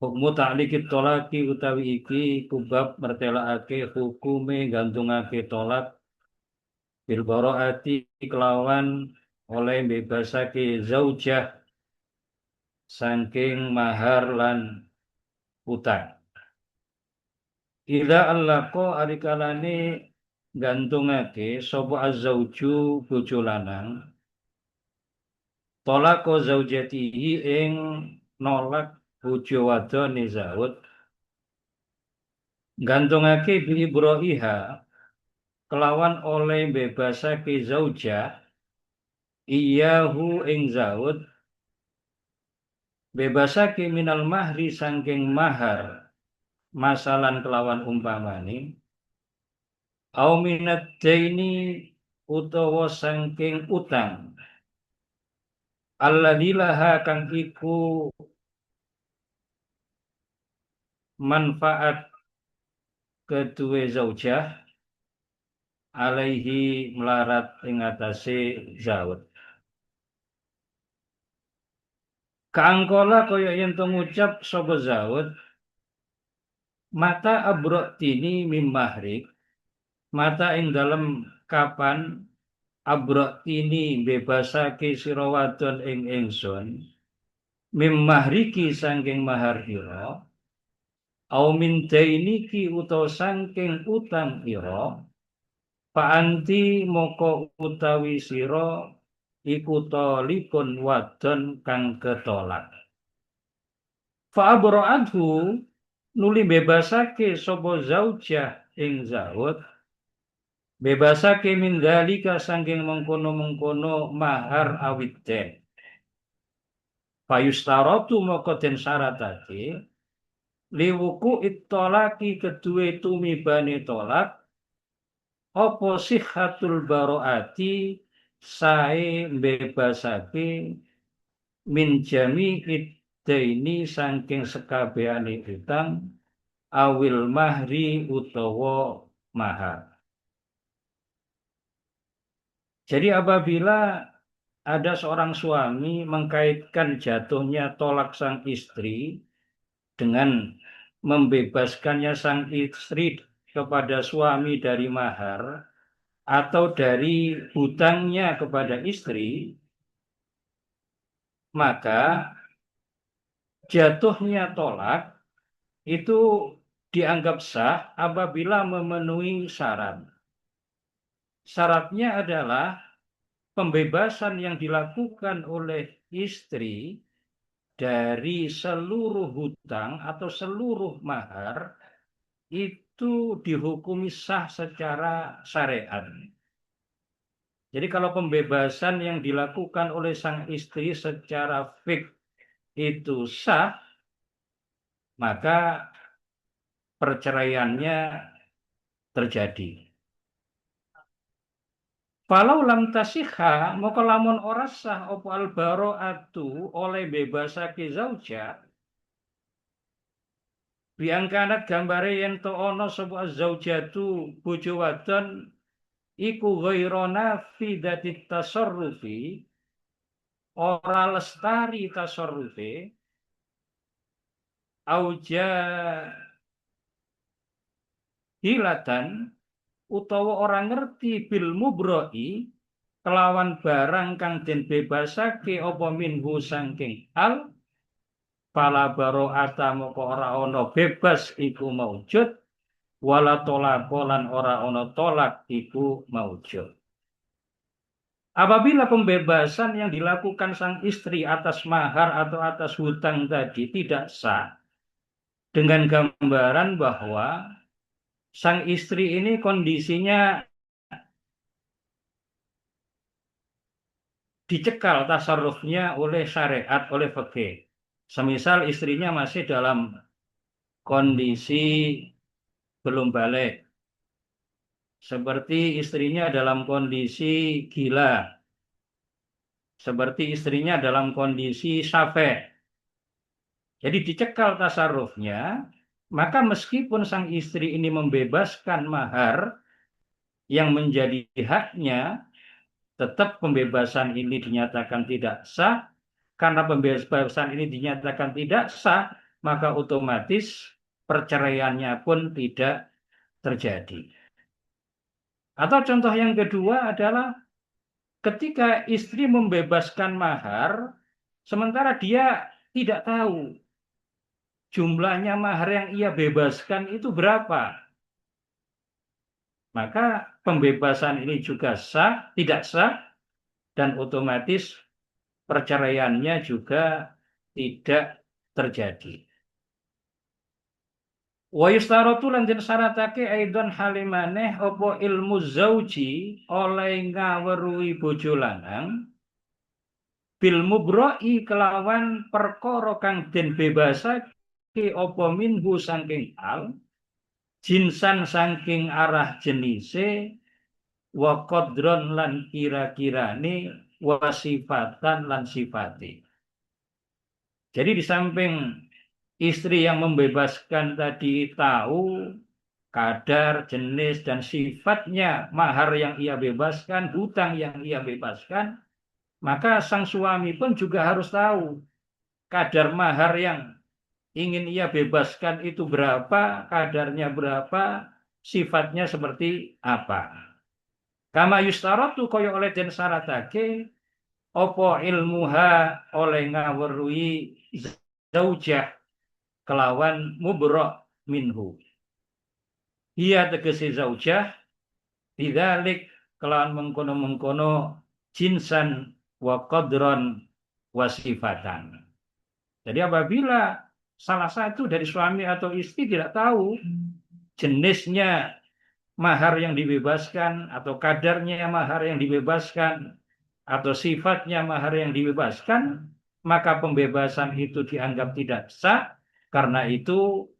Hukmu ta'liqit tolaki utawi iki kubab mertelakake hukume gantungake tolak bil bara'ati kelawan oleh bebasake zaujah saking mahar lan utang. Ila allaqo arikalane gantungake sapa azzauju bojo lanang tolako zaujatihi ing nolak bojo wadone zaud gantungake bi ibrohiha kelawan oleh bebasake zaujah iyahu ing zaud bebasake minal mahri sangking mahar masalan kelawan umpamane au minad daini utawa sangking utang alladilaha kang iku manfaat kedua zaujah alaihi melarat ing atase zaud. Kaangkola kaya yen to ngucap sapa zaud mata abrotini mim mahrik mata ing dalem kapan abrotini bebasake sira wadon ing ingsun mim mahriki sangking mahar ira au min dainiki utawa sangking utang ira Paanti moko utawi sira iku talipun wadon kang ketolak. Fa'abra'athu nuli bebasake sapa zaujah ing zaud bebasake min dalika sangking mengkono-mengkono mahar awit den. Fayustaratu moko den syaratake liwuku ittolaki kedue tumibane tolak apa sihhatul baroati sae bebasake min jami iddaini saking sekabehane utang awil mahri utawa mahar. Jadi apabila ada seorang suami mengkaitkan jatuhnya tolak sang istri dengan membebaskannya sang istri kepada suami dari mahar atau dari hutangnya kepada istri, maka jatuhnya tolak itu dianggap sah apabila memenuhi syarat. Syaratnya adalah pembebasan yang dilakukan oleh istri dari seluruh hutang atau seluruh mahar itu dihukumi sah secara syariat. Jadi kalau pembebasan yang dilakukan oleh sang istri secara fik itu sah, maka perceraiannya terjadi. Falau lam tasihha maka lamun ora sah apa albaro'atu oleh bebasake zauja biangkanat gambare yen to ana sapa zaujatu bojo wadon iku ghairana fi dati tasarrufi ora lestari tasarrufe auja hilatan utawa orang ngerti bil mubroi kelawan barang kang den bebasake apa minhu saking al pala baro'ata moko ora ana bebas iku maujud wala tolak lan ora ana tolak iku maujud. Apabila pembebasan yang dilakukan sang istri atas mahar atau atas hutang tadi tidak sah dengan gambaran bahwa sang istri ini kondisinya dicekal tasarrufnya oleh syariat, oleh fikih. Semisal istrinya masih dalam kondisi belum balik. Seperti istrinya dalam kondisi gila. Seperti istrinya dalam kondisi syafe. Jadi dicekal tasarrufnya, maka meskipun sang istri ini membebaskan mahar yang menjadi haknya, tetap pembebasan ini dinyatakan tidak sah. Karena pembebasan ini dinyatakan tidak sah, maka otomatis perceraiannya pun tidak terjadi. Atau contoh yang kedua adalah ketika istri membebaskan mahar, sementara dia tidak tahu jumlahnya mahar yang ia bebaskan itu berapa. Maka pembebasan ini juga sah, tidak sah, dan otomatis perceraiannya juga tidak terjadi. Wa yustaratu lan den syaratake aidon halimaneh apa ilmu zauji oleh ngaweruhi bojo lanang bil mubroi kelawan perkara kang den bebasake apa minhu saking al jinsan saking arah jenise wa qadron lan kira-kirane wa sifatan lan sifate. Jadi di samping istri yang membebaskan tadi tahu kadar, jenis, dan sifatnya mahar yang ia bebaskan, hutang yang ia bebaskan, maka sang suami pun juga harus tahu kadar mahar yang ingin ia bebaskan itu berapa, kadarnya berapa, sifatnya seperti apa. Kama yustaratu kaya oleh den syaratake opo ilmuha oleh ngawruhi zaujah kelawan mubro minhu. Ia tegesi zaujah bidzalik kelawan mengkono-mengkono jinsan wa qadron wa sifatan. Jadi apabila salah satu dari suami atau istri tidak tahu jenisnya mahar yang dibebaskan atau kadarnya mahar yang dibebaskan atau sifatnya mahar yang dibebaskan, maka pembebasan itu dianggap tidak sah. Karena itu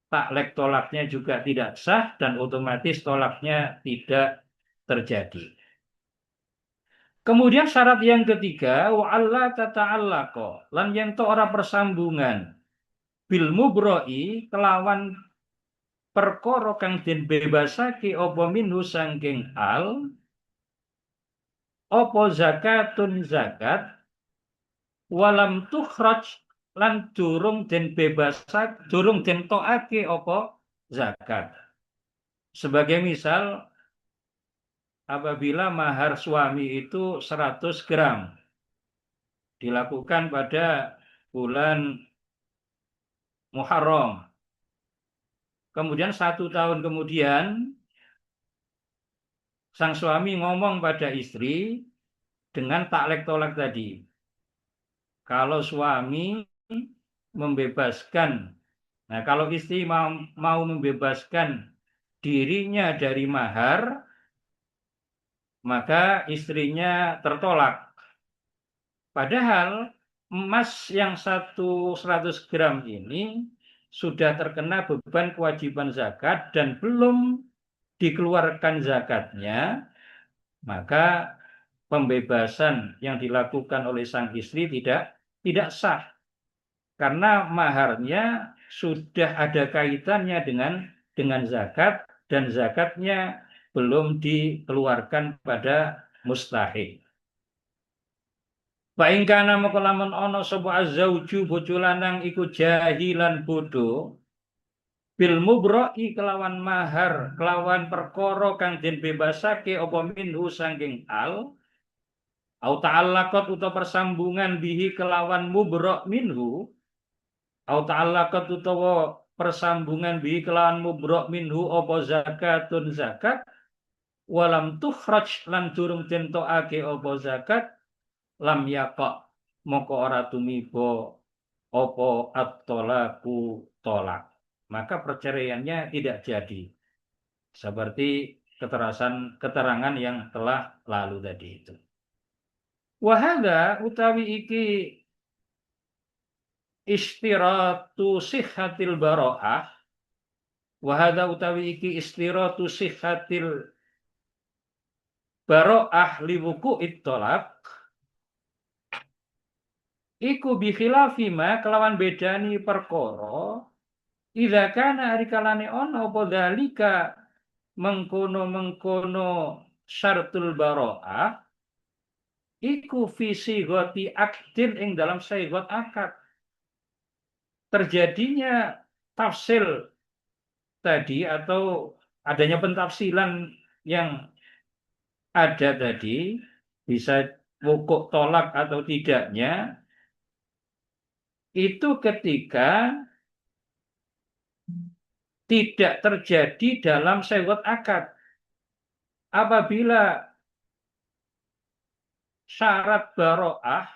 taklek tolaknya juga tidak sah dan otomatis tolaknya tidak terjadi. Kemudian syarat yang ketiga, wa alla tata'allaqa lan yen to ora persambungan bil mubroi kelawan perkara kang den bebasake apa minhu saking al apa zakatun zakat walam tukhraj lan durung den bebasak durung den toake apa zakat. Sebagai misal apabila mahar suami itu 100 gram dilakukan pada bulan Muharram. Kemudian 1 tahun kemudian sang suami ngomong pada istri dengan taklek tolak tadi. Kalau suami membebaskan, nah kalau istri mau membebaskan dirinya dari mahar, maka istrinya tertolak. Padahal emas yang 100 gram ini sudah terkena beban kewajiban zakat dan belum dikeluarkan zakatnya, maka pembebasan yang dilakukan oleh sang istri tidak sah. Karena maharnya sudah ada kaitannya dengan zakat dan zakatnya belum dikeluarkan pada mustahik. Fa ing kana moko lamun ana sapa azauju bojo lanang iku jahilan bodho bil mubroi kelawan mahar kelawan perkara kang den bebasake apa minhu saking al au ta'allaqat utawa persambungan bihi kelawan mubro minhu au ta'allaqat utawa persambungan bihi kelawan mubro minhu apa zakatun zakat walam tukhraj lan durung den tokake apa zakat lam yaqa moko ora tumiba apa at-talaqu tolak, maka perceraiannya tidak jadi seperti keterangan yang telah lalu tadi itu. Wahada utawi iki istiratu sihhatil baro'ah, wahada utawi iki istiratu sihhatil baro'ah liwuku it-tolak iku bikhilafi ma kelawan bedani perkara idza kana arikalane ono apa dalika mengkono syartul baro'ah iku fi sighati akdin ing dalam sigot akad. terjadinya tafsil tadi atau adanya pentafsilan yang ada tadi, bisa wukuk tolak atau tidaknya, itu ketika tidak terjadi dalam sewot akad. Apabila syarat baro'ah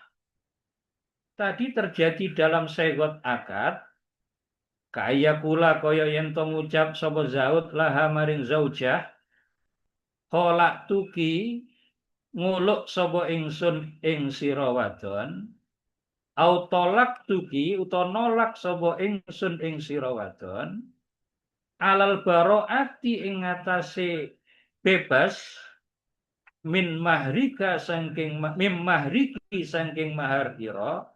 tadi terjadi dalam sewot akad, kaya kula kaya yen to ngucap sapa zaud laha maring zaujah, kolak tuki nguluk sapa ingsun ing sira wadon, au tolak tuki utawa nolak sapa ingsun ing sira wadon, alal baro'ati ing ngatasé bebas min mahrika saking mim mahriki saking mahar ira,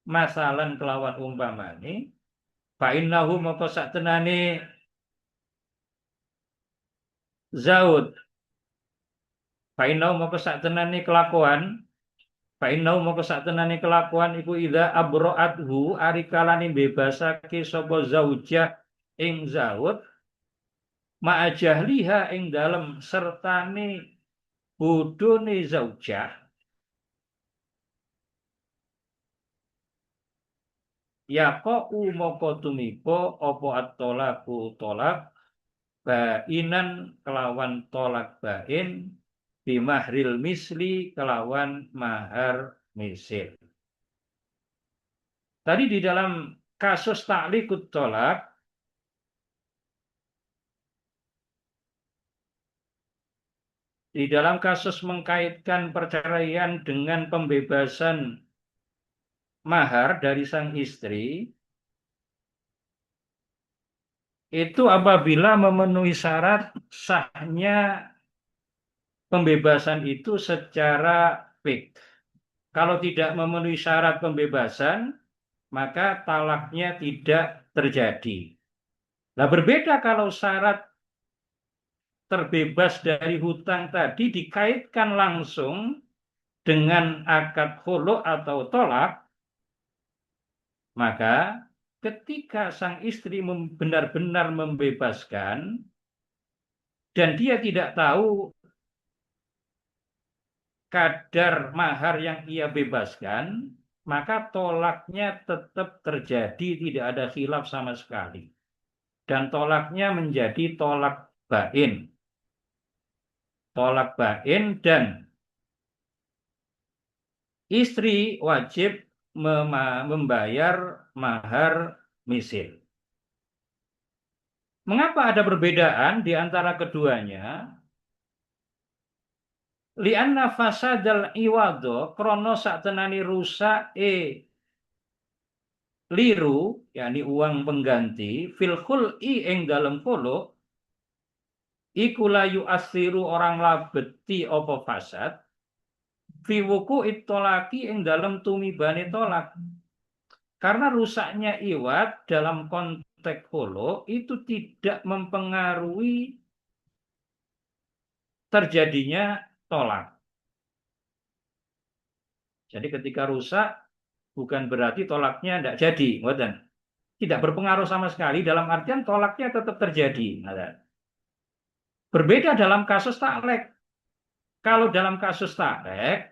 masalan kelawan umpamane, fa innahu maka saktenane zaud, fa innahu maka saktenane kelakuan, fa innahu maka saktenane kelakuan iku idza abro'athu ari kalane bebasake sapa zaujah ing zaud, ma'ajahliha ing dalem sertane bodhone zaujah, ya kok moko tumiba apa at-tolaku tolak bainan kelawan tolak bain bimahril misli kelawan mahar misil. Tadi di dalam kasus ta'liqut tolak, di dalam kasus mengkaitkan perceraian dengan pembebasan mahar dari sang istri, itu apabila memenuhi syarat sahnya pembebasan itu secara fix. Kalau tidak memenuhi syarat pembebasan, maka talaknya tidak terjadi. Nah, berbeda kalau syarat terbebas dari hutang tadi dikaitkan langsung dengan akad khulu atau tolak, maka ketika sang istri benar-benar membebaskan dan dia tidak tahu kadar mahar yang ia bebaskan, maka tolaknya tetap terjadi, tidak ada khilaf sama sekali. Dan tolaknya menjadi tolak bain. Tolak bain dan istri wajib membayar mahar misil. Mengapa ada perbedaan di antara keduanya? Lianna fasadal iwado krono saktenani rusak liru, yakni uang pengganti, fil khul'i ing dalem khulu, iku layu asiru orang labeti apa fasad, fi wuku itolaki ing dalem tumibane tolak. Karena rusaknya iwat dalam konteks khulu itu tidak mempengaruhi terjadinya tolak. Jadi ketika rusak bukan berarti tolaknya tidak jadi, tidak berpengaruh sama sekali, dalam artian tolaknya tetap terjadi. Berbeda dalam kasus taklek. Kalau dalam kasus taklek,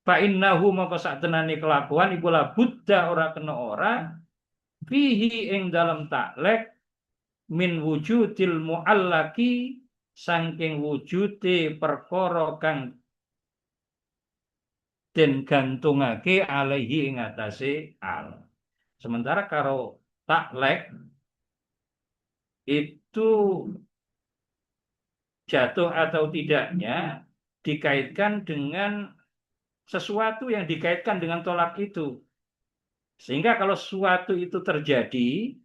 fa innahu maka saktenane kelakuan iku la buddha ora kena ora fihi ing dalam taklek min wujudil muallaki saking wujude perkara kang den gantungake alaihi ing atase al. Sementara kalau taklek itu jatuh atau tidaknya dikaitkan dengan sesuatu yang dikaitkan dengan tolak itu. Sehingga kalau sesuatu itu terjadi,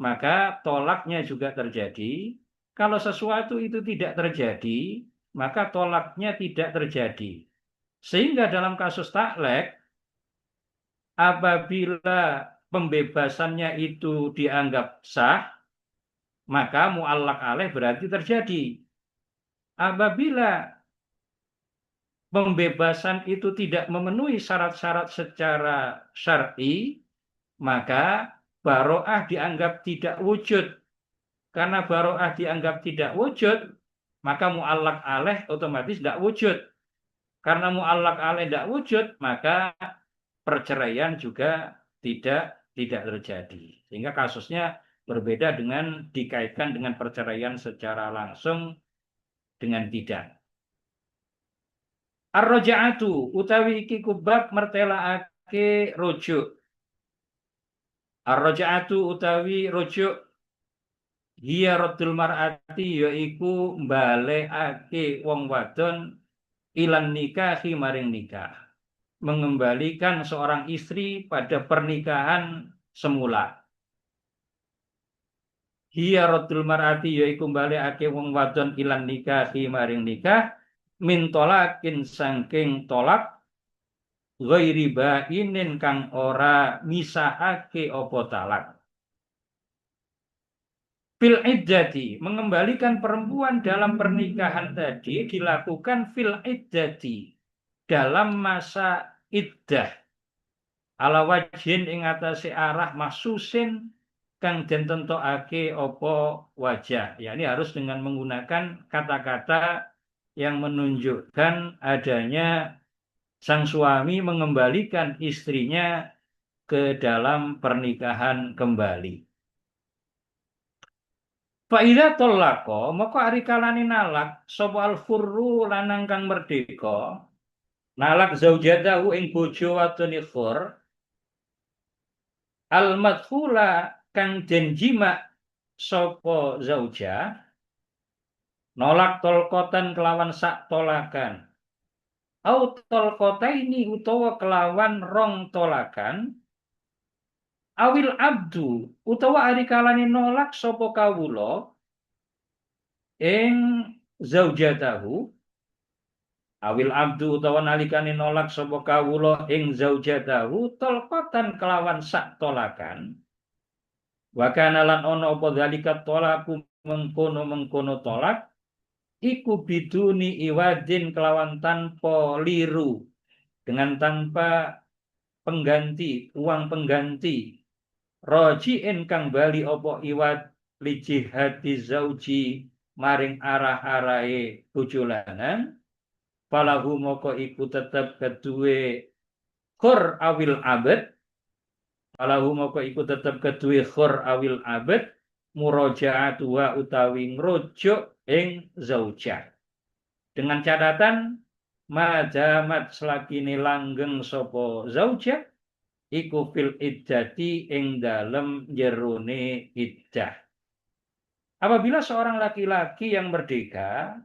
maka tolaknya juga terjadi. Kalau sesuatu itu tidak terjadi, maka tolaknya tidak terjadi. Sehingga dalam kasus taklek, apabila pembebasannya itu dianggap sah, maka mu'allaq alaih berarti terjadi. Apabila pembebasan itu tidak memenuhi syarat-syarat secara syar'i, maka baroah dianggap tidak wujud. Karena baroah dianggap tidak wujud, maka mu'allaq alaih otomatis tidak wujud. Karena mu'allaq alaih tidak wujud, maka perceraian juga tidak terjadi. Sehingga kasusnya berbeda dengan dikaitkan dengan perceraian secara langsung dengan tidak. Ar-raja'atu utawi iki kubab mertelaake rujuk. Ar-raja'atu utawi rujuk hiya raddul mar'ati yaiku mbalekake wong wadon ilan nikahi maring nikah. Mengembalikan seorang istri pada pernikahan semula. Hiya raddul mar'ati yaiku mbalekake wong wadon ilan nikahi maring nikah min tolakin saking tolak ghairi bainin kang ora misahake apa talak. Fil iddati, mengembalikan perempuan dalam pernikahan tadi dilakukan fil iddati, dalam masa iddah. Ala wajhin ing atase arah mahsusin kang den tentokake apa wajah. Ya, ini harus dengan menggunakan kata-kata yang menunjukkan adanya sang suami mengembalikan istrinya ke dalam pernikahan kembali. Fa'idha tolako, maka ari kalani nalak sapa al-furru lanang kang merdeka, nalak zaujatahu ing bojo wadon ikhur, al-madkhula kang den jima sapa zauja, nolak tolkotan kelawan sak tolakan. Au tolkotaini utawa kelawan rong tolakan, awil abdu utawa ari kalani nolak sapa kawula ing zaujatahu, awil abdu utawa nalikane nolak sapa kawula ing zaujatahu tolkotan kelawan sak tolakan, wa kana lan ana apa zalika tolaku mengkono tolak iku biduni iwadin kelawan tanpa liru, dengan tanpa pengganti, uang pengganti, rojiin kang bali opo iwad li jihati zauji maring arah-arahe bojo lanang, falahu moko iku tetep kedue khur awil abad, falahu moko iku tetep kedue khur awil abad, murojaatuha utawi ngrujuk ing zaujah, dengan catatan madamat selakine langgeng sapa zaujah iku fil iddati ing dalem jerone iddah. Apabila seorang laki-laki yang merdeka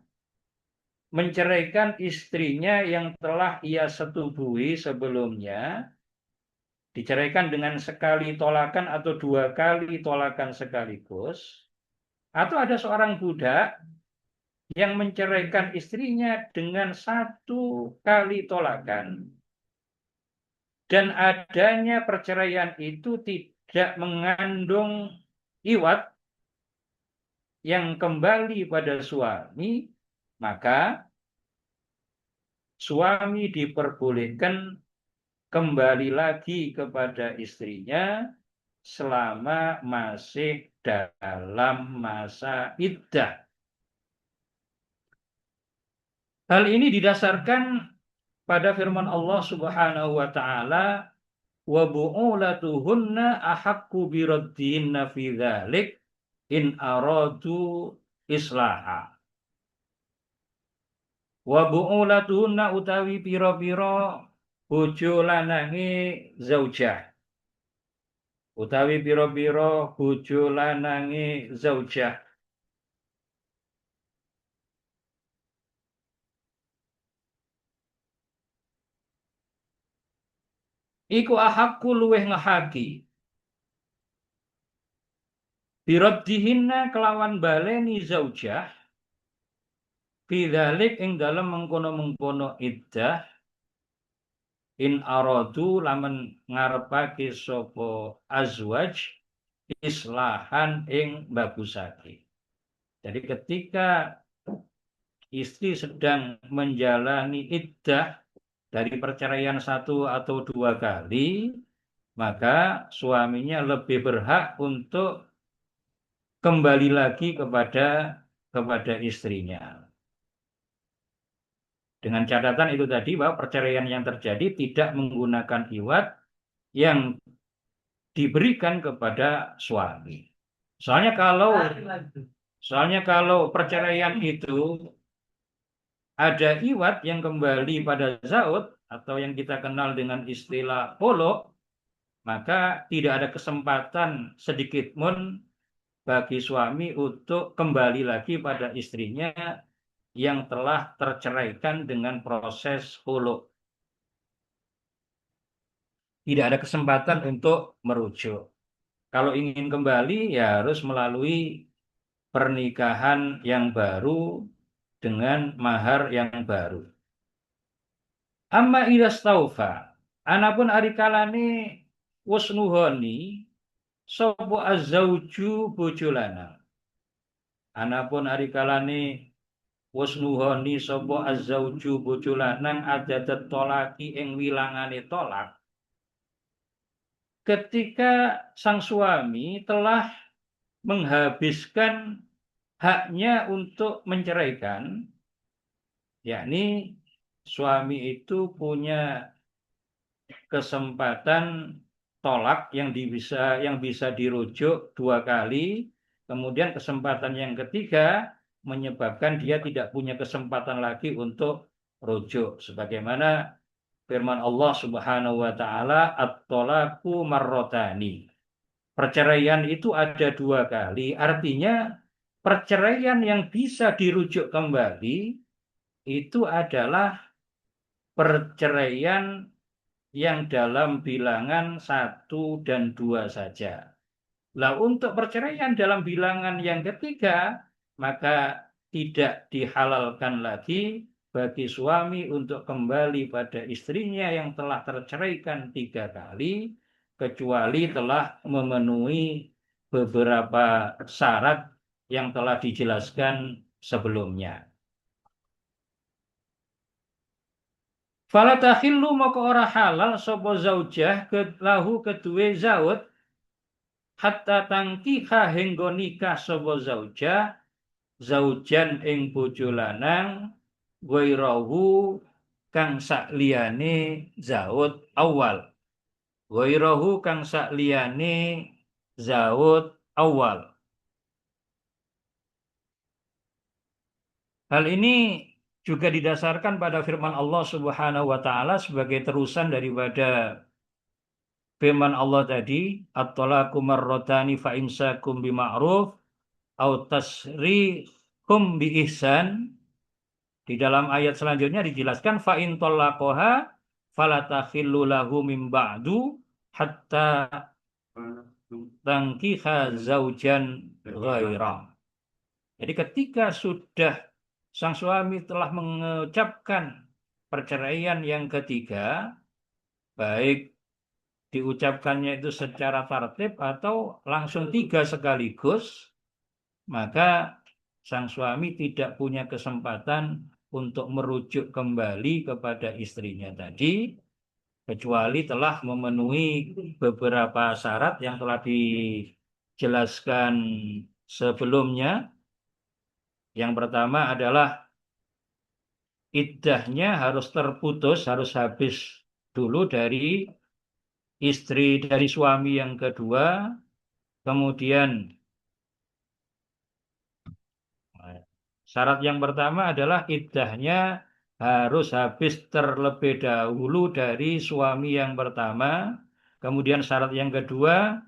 menceraikan istrinya yang telah ia setubuhi sebelumnya, diceraikan dengan sekali tolakan atau dua kali tolakan sekaligus, atau ada seorang budak yang menceraikan istrinya dengan satu kali tolakan, dan adanya perceraian itu tidak mengandung iwad yang kembali pada suami, maka suami diperbolehkan kembali lagi kepada istrinya selama masih dalam masa iddah. Hal ini didasarkan pada firman Allah Subhanahu wa taala, wa bu'ulatuhunna ahaqqu biraddihinna fi dzalik in aradu islaha. Wa bu'ulatuhunna utawi pira-pira bojo lanange zaujah. Utawi pira-pira bojo lanange zaujah. Iku ahaqqu luweh ngehaki. Biraddihinna kelawan baleni zaujah bidzalik ing dalem mengkono-mengkono iddah in aradu lamun ngarepake sapa azwaj islahan ing bagusake. Jadi ketika istri sedang menjalani iddah dari perceraian satu atau dua kali, maka suaminya lebih berhak untuk kembali lagi kepada istrinya. Dengan catatan itu tadi bahwa perceraian yang terjadi tidak menggunakan iwat yang diberikan kepada suami. Soalnya kalau soalnya kalau perceraian itu ada iwat yang kembali pada zaud atau yang kita kenal dengan istilah polo, maka tidak ada kesempatan sedikit pun bagi suami untuk kembali lagi pada istrinya yang telah terceraikan dengan proses polo. Tidak ada kesempatan untuk merujuk. Kalau ingin kembali ya harus melalui pernikahan yang baru dengan mahar yang baru. Amma idastaufa, anapun ari kalane wus nuhoni sapa azzauju bojo lanang. Anapun ari kalane wus nuhoni sapa azzauju bojo lanang adadet tolaki ing wilangane tolak. Ketika sang suami telah menghabiskan haknya untuk menceraikan, yakni suami itu punya kesempatan tolak yang bisa dirujuk 2 kali, kemudian kesempatan yang ketiga menyebabkan dia tidak punya kesempatan lagi untuk rujuk, sebagaimana firman Allah Subhanahu wa taala, at-thalaqu marrotani. Perceraian itu ada 2 kali, artinya perceraian yang bisa dirujuk kembali itu adalah perceraian yang dalam bilangan 1 dan 2 saja. Lah untuk perceraian dalam bilangan yang ketiga, maka tidak dihalalkan lagi bagi suami untuk kembali pada istrinya yang telah terceraikan 3 kali, kecuali telah memenuhi beberapa syarat yang telah dijelaskan sebelumnya. Fala takhillu maka ora halal sapa zaujah lahu kedue zaud hatta tangkiha hingga nikah sapa zaujah zaujan ing bojo lanang wairahu kang sakliyane zaud awal. Wairahu kang sakliyane zaud awal. Hal ini juga didasarkan pada firman Allah Subhanahu wa taala sebagai terusan daripada firman Allah tadi, at-talaqu marratani fa imsakum bima'ruf au tasrihum bi ihsan. Di dalam ayat selanjutnya dijelaskan fa in talaqaha fala takhillu lahu min ba'du hatta tankiha zaujan ghaira. Jadi ketika sudah sang suami telah mengucapkan perceraian yang ketiga, baik diucapkannya itu secara tertib atau langsung 3 sekaligus, maka sang suami tidak punya kesempatan untuk merujuk kembali kepada istrinya tadi, kecuali telah memenuhi beberapa syarat yang telah dijelaskan sebelumnya. Yang pertama adalah iddahnya harus terputus, harus habis dulu dari suami yang kedua. Kemudian syarat yang pertama adalah iddahnya harus habis terlebih dahulu dari suami yang pertama. Kemudian syarat yang kedua,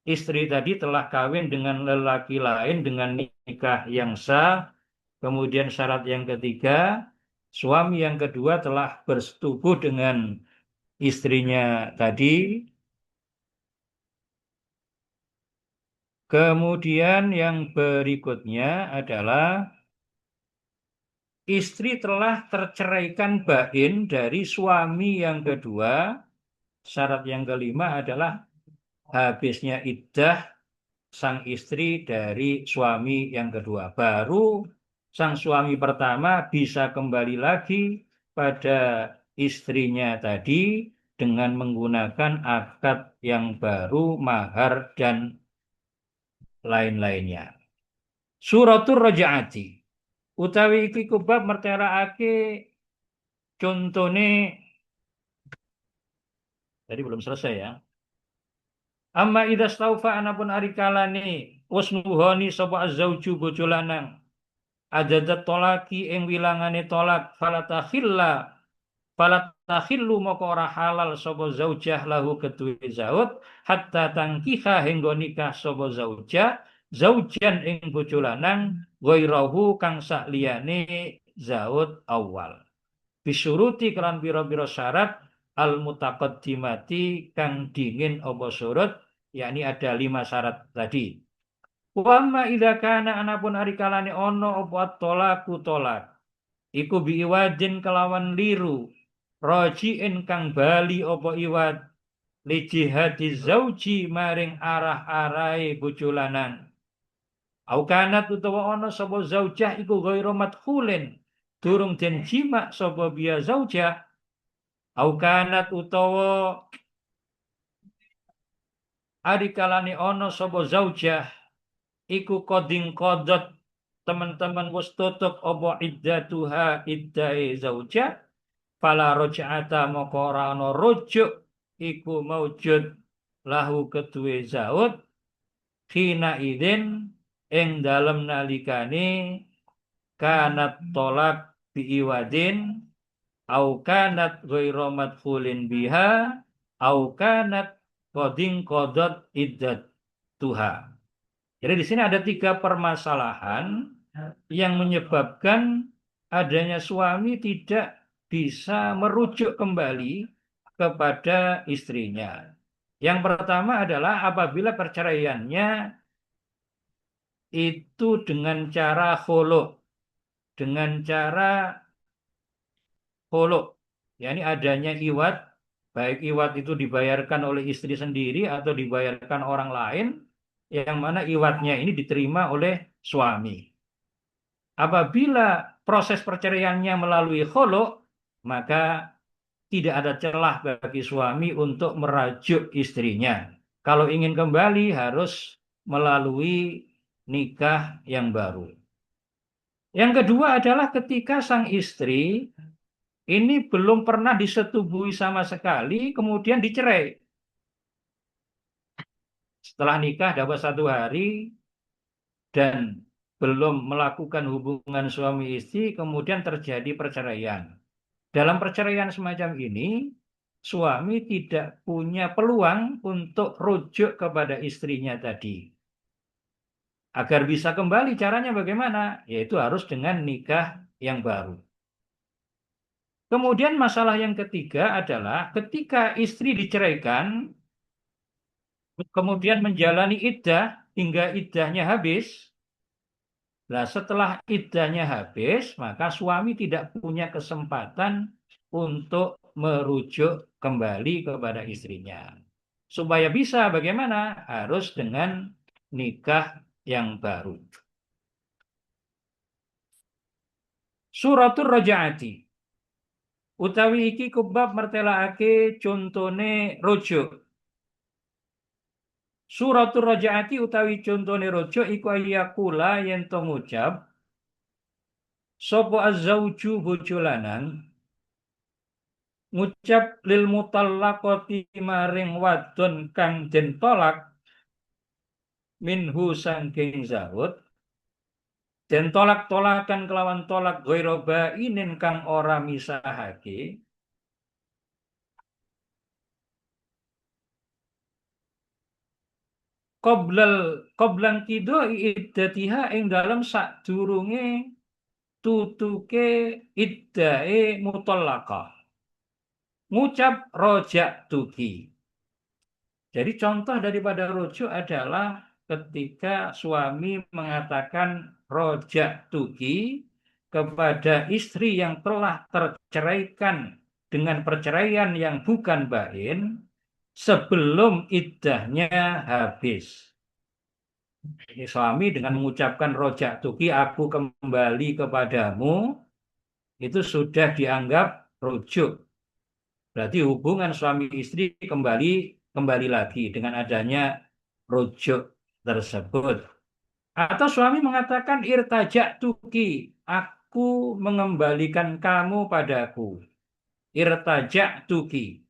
istri tadi telah kawin dengan lelaki lain dengan nikah yang sah. Kemudian syarat yang ketiga, suami yang kedua telah bersetubuh dengan istrinya tadi. Kemudian yang berikutnya adalah istri telah terceraikan bain dari suami yang kedua. Syarat yang kelima adalah habisnya iddah sang istri dari suami yang kedua. Baru sang suami pertama bisa kembali lagi pada istrinya tadi dengan menggunakan akad yang baru, mahar, dan lain-lainnya. Suratul Rajaati utawi iki kubab mertelaake contone tadi belum selesai ya. Amma idza staufa anapun ari kalane wis nuhoni sapa azzauju bojo lanang ajadat tolaki ing wilangane tolak falatakhillu maka ora halal sapa zaujah lahu kedue zaud hatta tangkiha hingga nikah sapa zaujah zaujan ing bojo lanang ghairahu kang sakliyane zaud awal bisuruti kelan pira-pira syarat al mutaqaddimati kang dingin apa surut yakni ada 5 syarat tadi. Wa amma idza kana anapun ari kalane ana apa tolaku tolak iku biiwadin kelawan liru rajiin kang bali apa iwad li jihadi zauji maring arah-arahe bojo lanang au kanat utawa ana sapa zaujah iku ghairu madkhulin durung den jima sapa biya zaujah au kanat utawa ari kalane ana sapa zaujah iku koding kodot teman-teman wis tutup apa iddatuha iddai zaujah fala roja'ata maka ora ana rujuk iku maujud lahu kedue zaud khina idin ing dalem nalikane kanat tolak biiwadin au kanat ghairu madkhulin biha au kanat qading qadat iddat tuha. Jadi di sini ada 3 permasalahan yang menyebabkan adanya suami tidak bisa merujuk kembali kepada istrinya. Yang pertama adalah apabila perceraiannya itu dengan cara khulu, dengan cara khulu, yakni adanya iwad, baik iwad itu dibayarkan oleh istri sendiri atau dibayarkan orang lain, yang mana iwadnya ini diterima oleh suami. Apabila proses perceraiannya melalui khulu, maka tidak ada celah bagi suami untuk merajuk istrinya. Kalau ingin kembali harus melalui nikah yang baru. Yang kedua adalah ketika sang istri ini belum pernah disetubuhi sama sekali, kemudian dicerai. Setelah nikah dapat 1 hari dan belum melakukan hubungan suami istri, kemudian terjadi perceraian. Dalam perceraian semacam ini, suami tidak punya peluang untuk rujuk kepada istrinya tadi. Agar bisa kembali caranya bagaimana? Yaitu harus dengan nikah yang baru. Kemudian masalah yang ketiga adalah ketika istri diceraikan, kemudian menjalani iddah hingga iddahnya habis. Nah, setelah iddahnya habis, maka suami tidak punya kesempatan untuk merujuk kembali kepada istrinya. Supaya bisa bagaimana? Harus dengan nikah yang baru. Suratul Rajaati. Utawi iki kubab mertelaake contone rujuk. Suratul Rajaati utawi contone rujuk iku ayakula yen to ngucap sapa azzauju bojo lanang ngucap lil mutallaqati maring wadon kang den tolak minhu sangking zaud den tolak-tolakan kelawan tolak ghairu bainin kang ora misahake qoblan kido iddatiha ing dalam sadurunge tutuke iddae mutallaqah ngucap rojak tuki. Jadi contoh daripada rujuk adalah ketika suami mengatakan rojak tuki kepada istri yang telah terceraikan dengan perceraian yang bukan bain sebelum iddahnya habis. Ini suami dengan mengucapkan rojak tuki, aku kembali kepadamu, itu sudah dianggap rujuk. Berarti hubungan suami istri kembali lagi dengan adanya rujuk tersebut. Atau suami mengatakan irtajak tuki, aku mengembalikan kamu padaku. Irtajak tuki,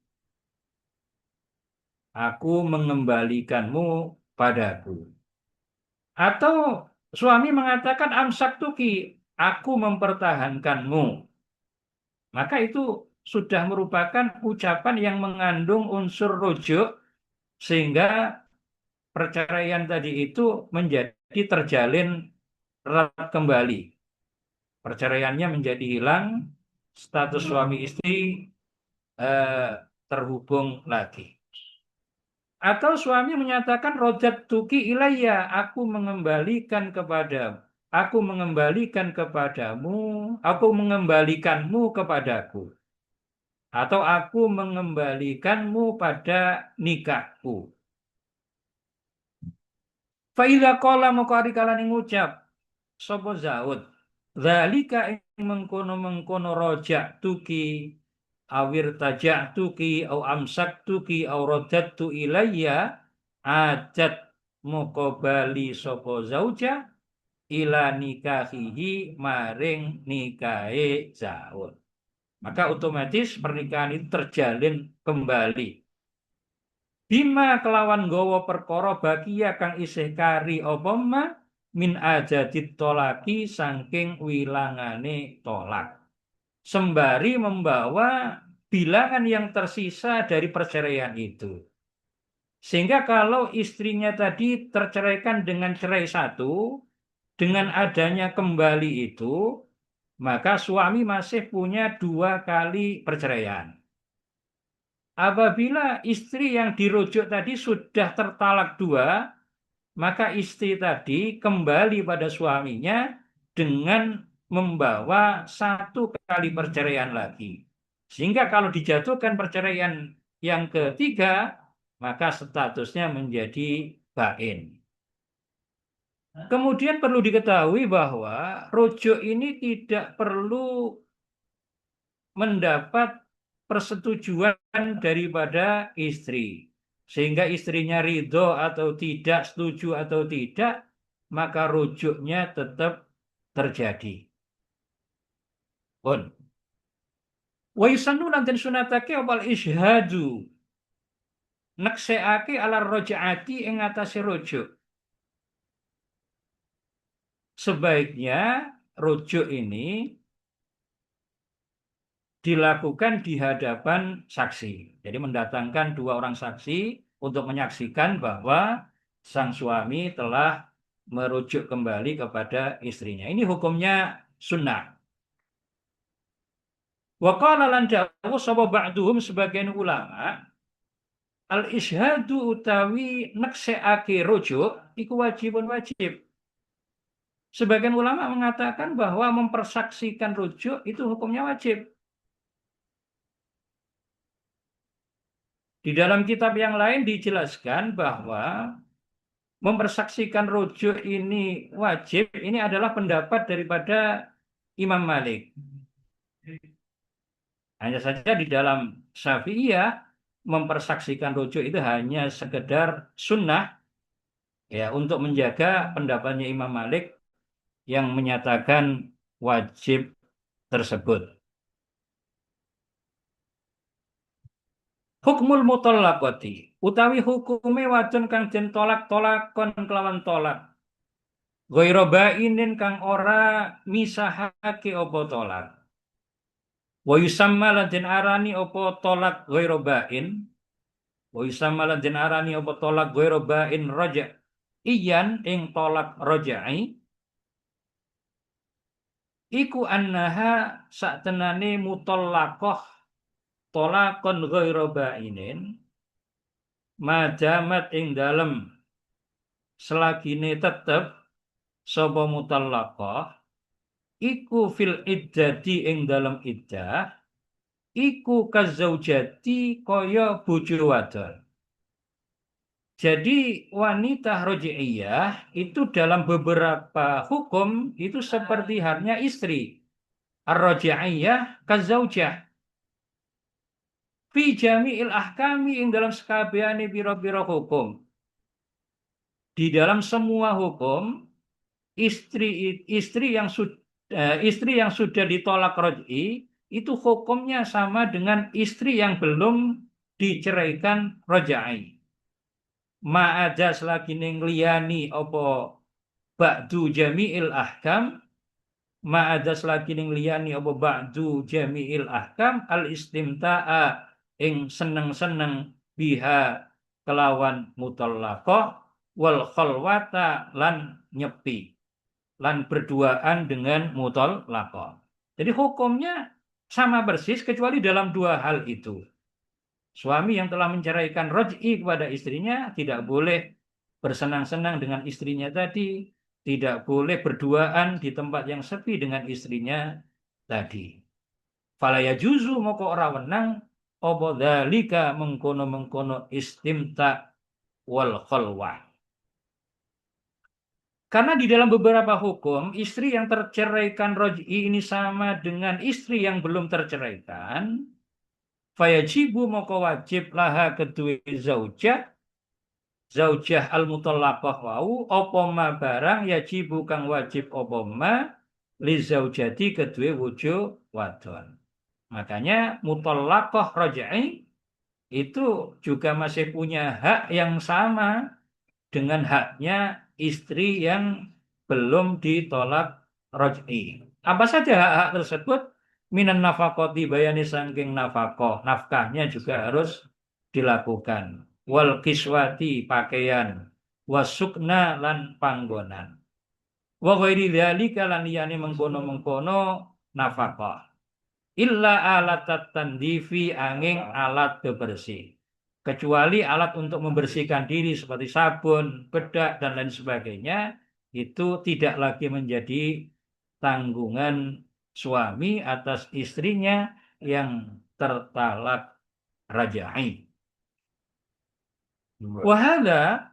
aku mengembalikanmu padaku. Atau suami mengatakan amsak tuki, aku mempertahankanmu. Maka itu sudah merupakan ucapan yang mengandung unsur rujuk sehingga perceraian tadi itu menjadi terjalin erat kembali. Perceraiannya menjadi hilang, status suami istri eh, terhubung lagi. Atau suami menyatakan rojat tuki ilayya, aku mengembalikan kepadamu, aku mengembalikanmu kepadaku. Atau aku mengembalikanmu pada nikahku. Fa'idha qala moko ari kalane ngucap sapa Zaud. Zalika ing mengkono-mengkono rojak tuki awir tajak tuki au amsak tuki au rojat tu ilayya ajat moko bali sapa zauja ila nikahihi maring nikahe Zaud. Maka otomatis pernikahan itu terjalin kembali. Bima kelawan gowo perkara bakia kang isih kari apa ma min ajadit tolaki saking wilangane tolak. Sembari membawa bilangan yang tersisa dari perceraian itu. Sehingga kalau istrinya tadi terceraikan dengan cerai satu, dengan adanya kembali itu, maka suami masih punya 2 kali perceraian. Apabila istri yang dirujuk tadi sudah tertalak 2, maka istri tadi kembali pada suaminya dengan membawa 1 kali perceraian lagi. Sehingga kalau dijatuhkan perceraian yang ketiga, maka statusnya menjadi bain. Kemudian perlu diketahui bahwa rujuk ini tidak perlu mendapat persetujuan daripada istri. Sehingga istrinya ridho atau tidak, setuju atau tidak, maka rujuknya tetap terjadi. Pun. Wa yusannu lan den sunatake opal isyhadu. Nekseake ala rojaati ing atase rujuk. Sebaiknya rujuk ini dilakukan di hadapan saksi. Jadi mendatangkan 2 orang saksi untuk menyaksikan bahwa sang suami telah merujuk kembali kepada istrinya. Ini hukumnya sunnah. Wa qala lan dawuh sapa ba'duhum sebagian ulama al-isyhadu utawi nekseake rujuk iku wajibun wajib. Sebagian ulama mengatakan bahwa mempersaksikan rujuk itu hukumnya wajib. Di dalam kitab yang lain dijelaskan bahwa mempersaksikan rujuk ini wajib, ini adalah pendapat daripada Imam Malik. Hanya saja di dalam Syafi'iyah mempersaksikan rujuk itu hanya sekedar sunnah ya untuk menjaga pendapatnya Imam Malik yang menyatakan wajib tersebut. Hukmul mutallaqati utawi hukume wadon kang den tolak-tolakon kelawan tolak. Ghairu bainin kang ora misahake apa tolak. Wa yusamma lan den arani apa tolak ghairu bain. Wa yusamma lan den arani apa tolak ghairu bain raja. Iyan ing tolak raja'i iku annaha saktenane mutallaqah tolakon ghairu bainin madamat ing dalem selagine tetep sapa mutallaqah iku fil iddati ing dalem iddah iku kazaujati kaya bojo wadon. Jadi wanita roj'iyah itu dalam beberapa hukum itu seperti halnya istri. Ar-roj'iyah kazaujah. fi jami'il ahkami ing dalam sekabehane pira-pira hukum. Di dalam semua hukum istri yang sudah ditolak raj'i itu hukumnya sama dengan istri yang belum diceraikan raj'i. Ma'ada selagi ning liyani apa ba'du jami'il ahkam ma'ada selagi ning liyani apa ba'du jami'il ahkam al istimta'a ing seneng-seneng biha kelawan mutallaqah wal khalwata lan nyepi lan berduaan dengan mutallaqah. Jadi hukumnya sama persis kecuali dalam dua hal itu. Suami yang telah menceraikan raj'i kepada istrinya tidak boleh bersenang-senang dengan istrinya tadi, tidak boleh berduaan di tempat yang sepi dengan istrinya tadi. Fala yajuzu moko ora wenang apa dzalika mengkono-mengkono istimta wal khalwah. Karena di dalam beberapa hukum, istri yang terceraikan raj'i ini sama dengan istri yang belum terceraikan, fayajibu moko wajib laha kedua zaujah al-mutallaqah wau apa ma barang yajibu kang wajib apa ma li zaujati kedua wujo wadon. Makanya mutallaqah raj'i itu juga masih punya hak yang sama dengan haknya istri yang belum ditolak raj'i. Apa saja hak-hak tersebut? Minan nafaqati bayani sangking nafaqah. Nafkahnya juga harus dilakukan. Wal kiswati pakaian. Wasukna lan panggonan. Wa ghairi dzalika lan liyane mengkono-mengkono nafaqah. Illa alatat tandifi angin alat bebersih. Kecuali alat untuk membersihkan diri seperti sabun, bedak, dan lain sebagainya, itu tidak lagi menjadi tanggungan suami atas istrinya yang tertalak raj'i. Wahada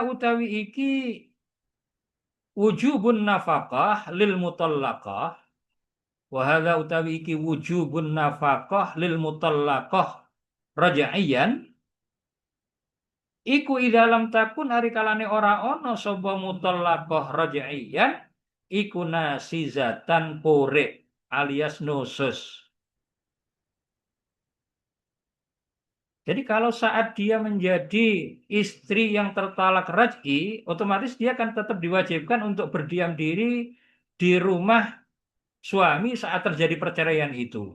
utawi iki wujubun nafaqah lil mutallaqah. Wahada utawi iki wujubun nafaqah lil mutallaqah raj'iyan iku idalam takun ari kalane ora ana sapa mutallaqah raj'iyan iku nasizatan pore alias nusus. Jadi kalau saat dia menjadi istri yang tertalak raj'i, otomatis dia akan tetap diwajibkan untuk berdiam diri di rumah suami saat terjadi perceraian itu.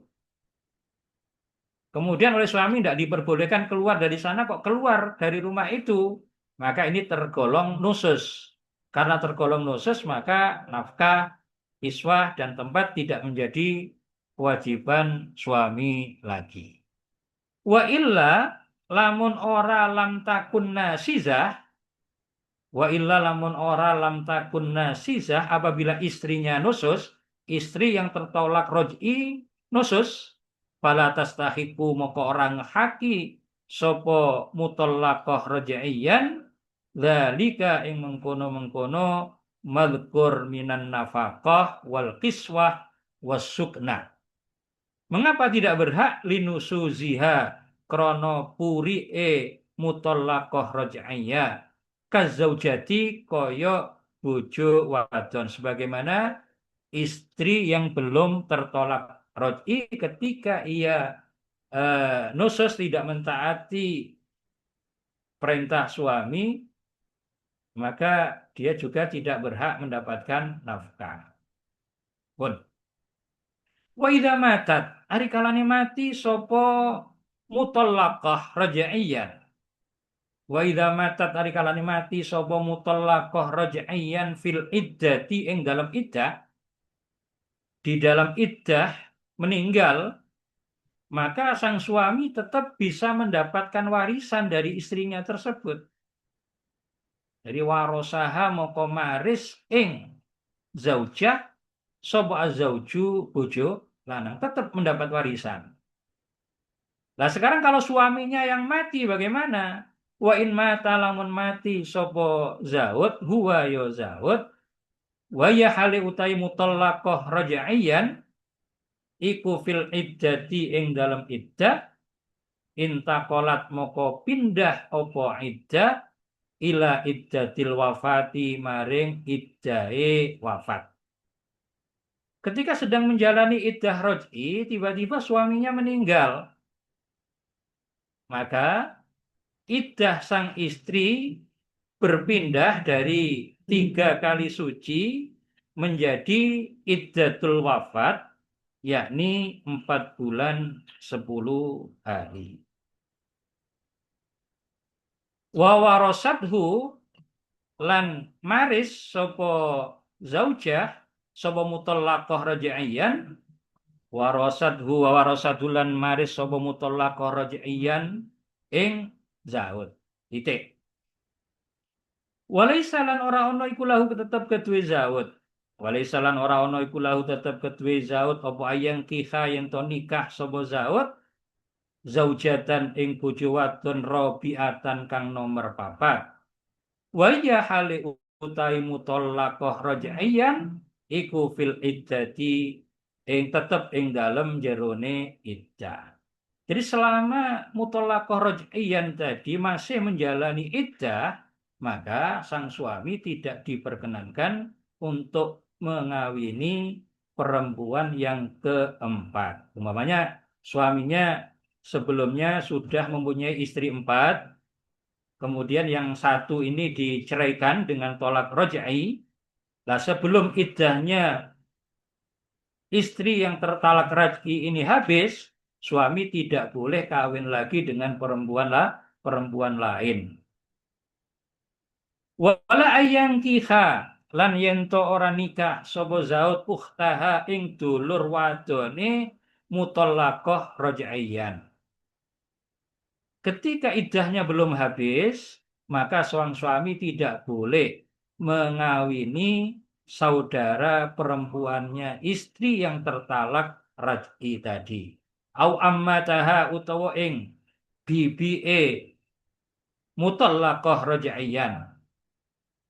Kemudian oleh suami tidak diperbolehkan keluar dari sana, kok keluar dari rumah itu. Maka ini tergolong nusus. Karena tergolong nusus, maka nafkah, iswah, dan tempat tidak menjadi kewajiban suami lagi. Wa illa lamun ora lam takun nasizah. Wa illa lamun ora lam takun nasizah apabila istrinya nusus, istri yang tertolak raj'i nusus, fala tastahiqu moko orang haki sapa mutallaqah raj'iyan dzalika ing mengkono-mengkono madhkur minan nafaqah wal qiswah was sukna. Mengapa tidak berhak linusuziha krana puri'e mutallaqah raj'iyah kazaujati kaya bojo wadon sebagaimana istri yang belum tertolak raj'i ketika ia nusus tidak mentaati perintah suami, maka dia juga tidak berhak mendapatkan nafkah. Pun. Wa idza matat ari kalane mati sapa mutallaqah raj'iyan. Wa idza matat ari kalane mati sapa mutallaqah raj'iyan fil iddati ing dalam iddah, di dalam iddah meninggal, maka sang suami tetap bisa mendapatkan warisan dari istrinya tersebut. Jadi warosaha moko maris ing zaujah sapa azauju bojo lanang tetap mendapat warisan. Nah sekarang kalau suaminya yang mati bagaimana? Wa in mata lamun mati sapa zaud huwa ya zaud wa ya hale utai mutallaqah raj'iyan iku fil iddati ing dalam iddah intakolat moko pindah opo iddah ila iddatil wafati maring iddahe wafat. Ketika sedang menjalani iddah roj'i, tiba-tiba suaminya meninggal. Maka iddah sang istri berpindah dari 3 kali suci menjadi iddatul wafat, yakni 4 bulan 10 hari. Wa warasadhu lan maris sopo zaujah sopo mutallaqah raj'iyan warasadhu wa warasadhu lan maris sopo mutallaqah raj'iyan ing zaud. Titik. Walaisa lan ora ono iku lahu tetep kedue zaud. Walaisa lan ora ono iku lahu tetep kedue zaud apa ayang kiha yen to nikah sapa zaud zaujatan ing bojo wadon rabiatan kang nomor 4. Wa ya hale utai mutallaqah raj'iyan iku fil iddati ing tetep ing dalem jerone iddah. Jadi selama mutallaqah raj'iyan tadi masih menjalani iddah, maka sang suami tidak diperkenankan untuk mengawini perempuan yang keempat. Umpamanya suaminya sebelumnya sudah mempunyai istri 4, kemudian yang satu ini diceraikan dengan tolak roj'i. Lah sebelum iddahnya istri yang tertalak raj'i ini habis, suami tidak boleh kawin lagi dengan perempuan lain. Wala ayang kiha lan yento ora nikah sapa zaud ukhtaha ing dulur wadone mutallaqah raj'iyan. Ketika iddahnya belum habis, maka seorang suami tidak boleh mengawini saudara perempuannya istri yang tertalak raj'i tadi. Au ammataha utawa ing bibi'e mutallaqah raj'iyan.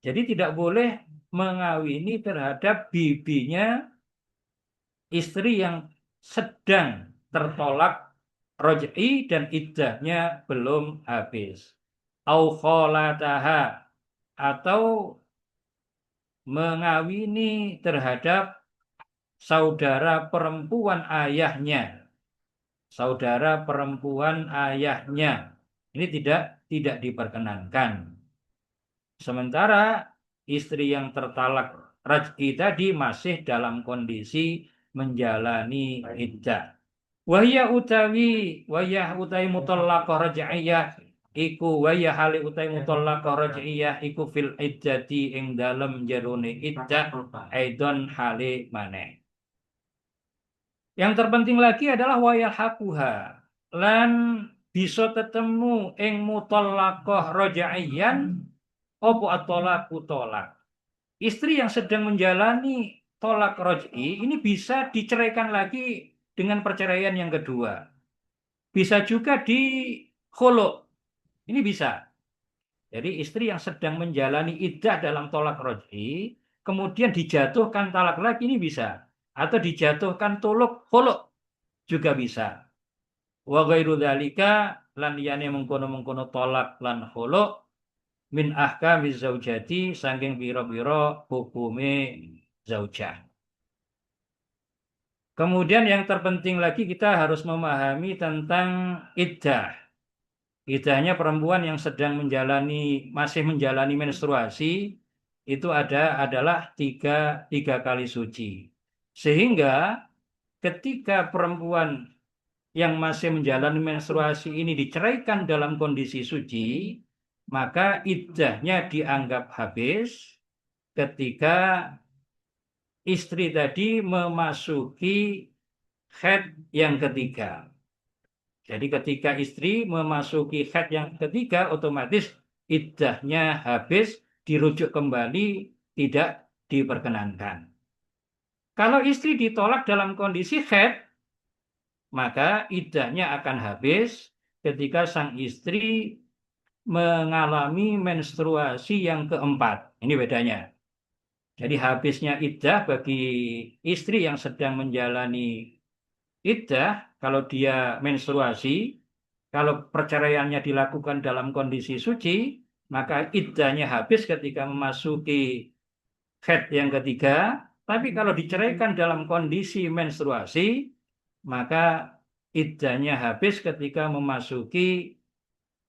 Jadi tidak boleh mengawini terhadap bibinya istri yang sedang tertolak roj'i dan iddahnya belum habis. Au kholataha atau mengawini terhadap saudara perempuan ayahnya. Saudara perempuan ayahnya. Ini tidak diperkenankan. Sementara istri yang tertalak raj'i tadi masih dalam kondisi menjalani iddah. Wahya utawi mutallaqah raj'iyah iku wahya hale utawi mutallaqah raj'iyah iku fil iddati ing dalem jerone iddah aidon hale maneh. Yang terpenting lagi adalah wayah hakuha lan bisa ketemu ing mutallaqah raj'iyan opo at-talaqu tolak. Istri yang sedang menjalani tolak roj'i ini bisa diceraikan lagi dengan perceraian yang kedua. Bisa juga di khulu'. Ini bisa. Jadi istri yang sedang menjalani iddah dalam tolak roj'i, kemudian dijatuhkan talak lagi ini bisa. Atau dijatuhkan tuluk khulu' juga bisa. Wa ghairu dzalika lan liyane mengkono-mengkono tolak lan khulu' min ahkamiz zaujati saking pira-pira hukume zaujah. Kemudian yang terpenting lagi kita harus memahami tentang iddah. Iddahnya perempuan yang sedang masih menjalani menstruasi itu adalah tiga kali suci. Sehingga ketika perempuan yang masih menjalani menstruasi ini diceraikan dalam kondisi suci, maka iddahnya dianggap habis ketika istri tadi memasuki haid yang ketiga. Jadi ketika istri memasuki haid yang ketiga, otomatis iddahnya habis, dirujuk kembali, tidak diperkenankan. Kalau istri ditolak dalam kondisi haid, maka iddahnya akan habis ketika sang istri mengalami menstruasi yang keempat. Ini bedanya. Jadi habisnya iddah bagi istri yang sedang menjalani iddah kalau dia menstruasi, kalau perceraiannya dilakukan dalam kondisi suci, maka iddahnya habis ketika memasuki haid yang ketiga. Tapi kalau diceraikan dalam kondisi menstruasi, maka iddahnya habis ketika memasuki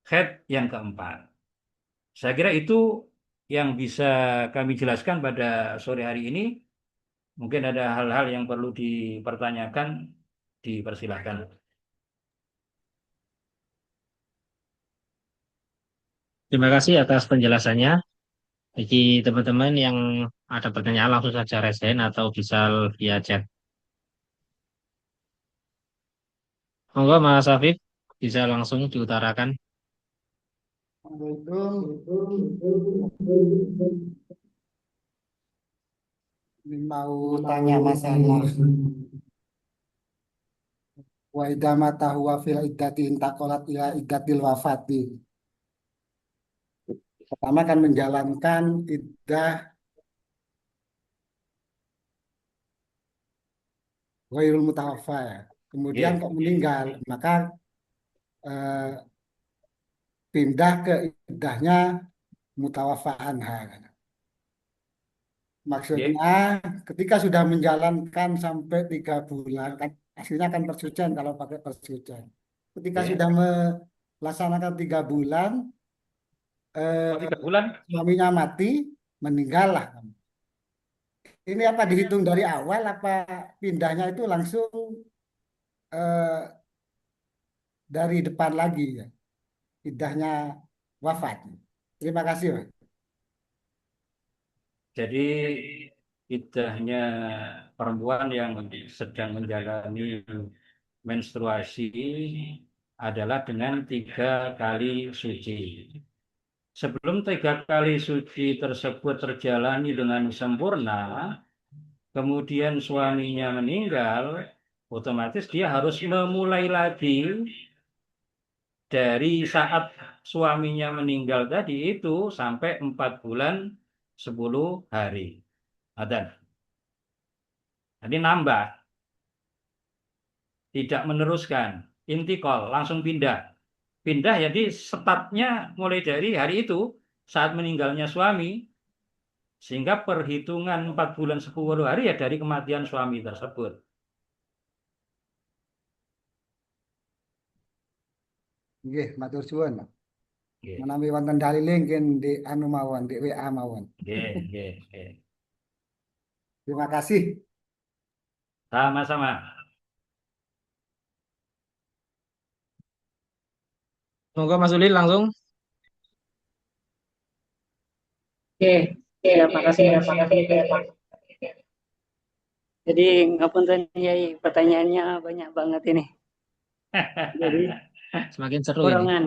haid yang keempat. Saya kira itu yang bisa kami jelaskan pada sore hari ini. Mungkin ada hal-hal yang perlu dipertanyakan, dipersilahkan. Terima kasih atas penjelasannya. Bagi teman-teman yang ada pertanyaan langsung saja raise hand atau bisa via chat. Monggo Mas Afif bisa langsung diutarakan. Ini mau tanya masalah wa idama tahwa fil iddati intakolat ila iddatil wafati. Pertama kan menjalankan iddah ghairul mutawaffa ya. Kemudian Oke, kok meninggal, maka eh, pindah ke iddahnya mutawaffa anha. oke, Maksudnya ketika sudah menjalankan sampai 3 bulan, kan hasilnya kan persucian kalau pakai persucian. Ketika oke. sudah melaksanakan 3 bulan, Oh, eh, 3 bulan. suaminya mati, meninggal lah. Ini apa dihitung dari awal, apa pindahnya itu langsung eh, dari depan lagi ya, iddahnya wafat. Terima kasih, Pak. Jadi iddahnya perempuan yang sedang menjalani menstruasi adalah dengan 3 kali suci. Sebelum 3 kali suci tersebut terjalani dengan sempurna, kemudian suaminya meninggal, otomatis dia harus memulai lagi dari saat suaminya meninggal tadi itu sampai 4 bulan 10 hari. Ada. Jadi nambah, tidak meneruskan. Intikal, langsung pindah. Pindah jadi startnya mulai dari hari itu, saat meninggalnya suami, sehingga perhitungan 4 bulan 10 hari ya dari kematian suami tersebut. Nggih, matur suwun. Oke, Menawi wonten dalile nggih di anu mawon, di WA mawon. oke, oke, oke. Terima kasih. Sama-sama. Monggo Mas Ulil langsung. Oke, ya makasih Mas. Jadi ngapunten Yai, pertanyaannya banyak banget ini. Jadi Semakin seru ini. kurangan.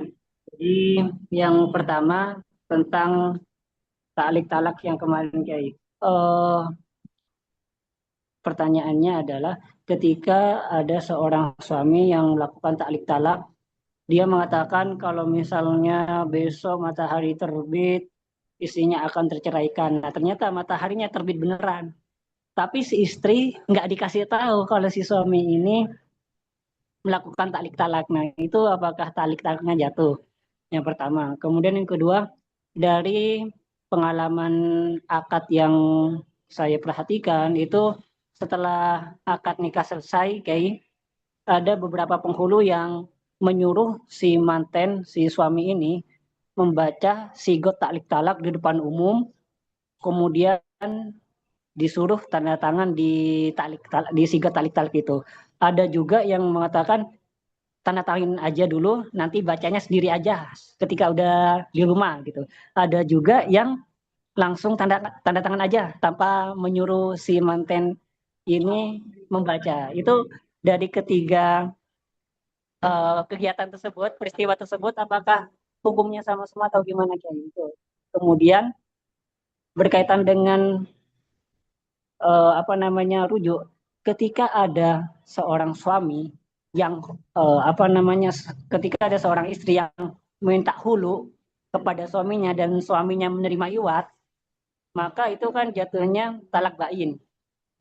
Jadi yang pertama tentang taklik talak yang kemarin Yai. Pertanyaannya adalah ketika ada seorang suami yang melakukan taklik talak, dia mengatakan kalau misalnya besok matahari terbit, istrinya akan terceraikan. Nah ternyata mataharinya terbit beneran. Tapi si istri nggak dikasih tahu kalau si suami ini melakukan taklik talak. Nah, itu apakah taklik talaknya jatuh? Yang pertama. Kemudian yang kedua, dari pengalaman akad yang saya perhatikan itu setelah akad nikah selesai, kayak ada beberapa penghulu yang menyuruh si manten, si suami ini membaca sigot taklik talak di depan umum, kemudian disuruh tanda tangan di di sigat talik talik itu. Ada juga yang mengatakan tanda tangan aja dulu, nanti bacanya sendiri aja ketika udah di rumah gitu. Ada juga yang langsung tanda tangan aja tanpa menyuruh si manten ini membaca. Itu dari ketiga kegiatan tersebut, peristiwa tersebut, apakah hukumnya sama-sama atau gimana kayak gitu. Kemudian berkaitan dengan apa namanya rujuk, ketika ada seorang suami yang apa namanya ketika ada seorang istri yang minta hulu kepada suaminya dan suaminya menerima iwat, maka itu kan jatuhnya talak bain.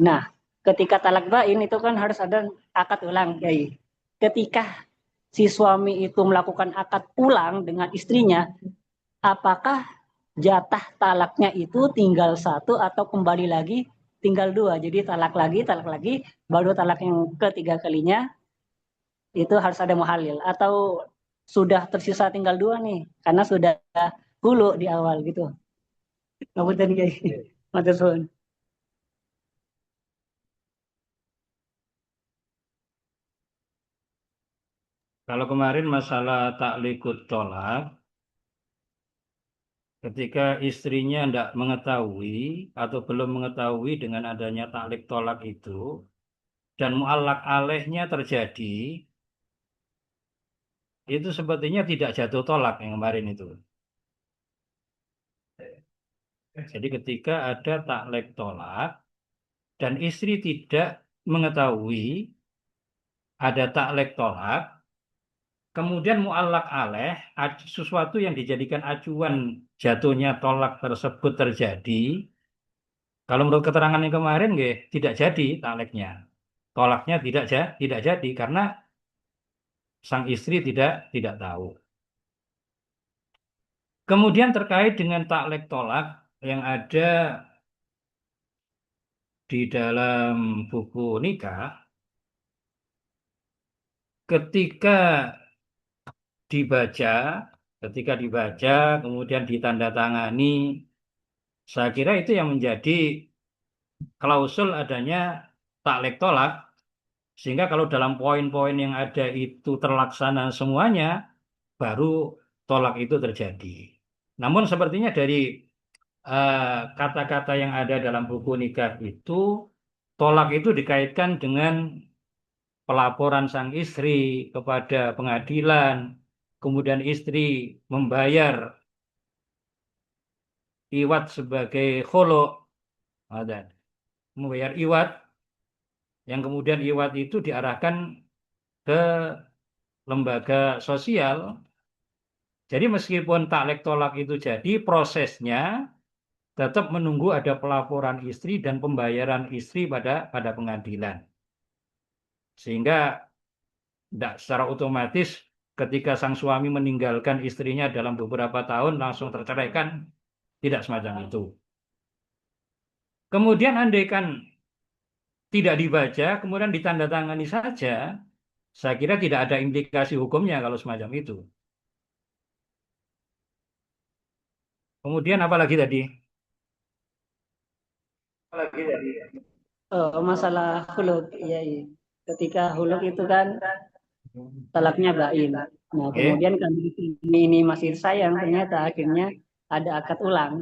Nah, ketika talak bain itu kan harus ada akad ulang, Kiai. Ketika si suami itu melakukan akad ulang dengan istrinya, apakah jatah talaknya itu tinggal satu atau kembali lagi tinggal dua? Jadi talak lagi, baru talak yang ketiga kalinya itu harus ada muhalil, atau sudah tersisa tinggal dua nih karena sudah hulu di awal gitu. Ngapunten Kiai. Matur suwun. Kalau kemarin masalah taklikut tolak, ketika istrinya tidak mengetahui atau belum mengetahui dengan adanya taklik tolak itu, dan muallak alehnya terjadi, itu sepertinya tidak jatuh tolak yang kemarin itu. Jadi ketika ada taklek tolak dan istri tidak mengetahui ada taklek tolak, kemudian muallak aleh, sesuatu yang dijadikan acuan jatuhnya tolak tersebut terjadi, kalau menurut keterangan yang kemarin, nggih, tidak jadi takleknya. Tolaknya tidak jadi karena sang istri tidak tahu. Kemudian terkait dengan taklek tolak yang ada di dalam buku nikah, ketika dibaca, ketika dibaca, kemudian ditandatangani, saya kira itu yang menjadi klausul adanya taklek tolak, sehingga kalau dalam poin-poin yang ada itu terlaksana semuanya, baru tolak itu terjadi. Namun sepertinya dari eh, kata-kata yang ada dalam buku nikah itu, tolak itu dikaitkan dengan pelaporan sang istri kepada pengadilan, kemudian istri membayar iwat sebagai kholo, ada membayar iwat, yang kemudian iwat itu diarahkan ke lembaga sosial. Jadi meskipun taklek tolak itu jadi, prosesnya tetap menunggu ada pelaporan istri dan pembayaran istri pada pengadilan. Sehingga tidak secara otomatis ketika sang suami meninggalkan istrinya dalam beberapa tahun langsung terceraikan, tidak semacam itu. Kemudian andaikan tidak dibaca, kemudian ditandatangani saja, saya kira tidak ada implikasi hukumnya kalau semacam itu. Kemudian apalagi tadi? Masalah huluk, iya, iya. Ketika huluk itu kan talaknya bain. Nah, Oke. kemudian kami ini masih sayang, ternyata akhirnya ada akad ulang.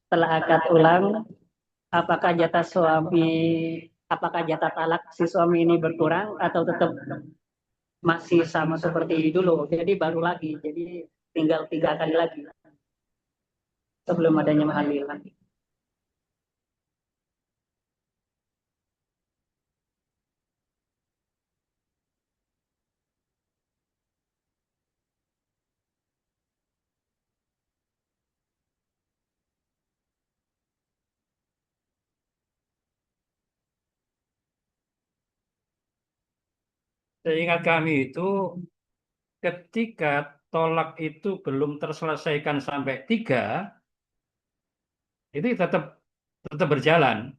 Setelah akad ulang, apakah jatah suami, apakah jatah talak si suami ini berkurang atau tetap masih sama seperti dulu? Jadi baru lagi, jadi tinggal 3 kali lagi sebelum adanya mahalil. Seingat kami itu ketika tolak itu belum terselesaikan sampai 3, itu tetap tetap berjalan.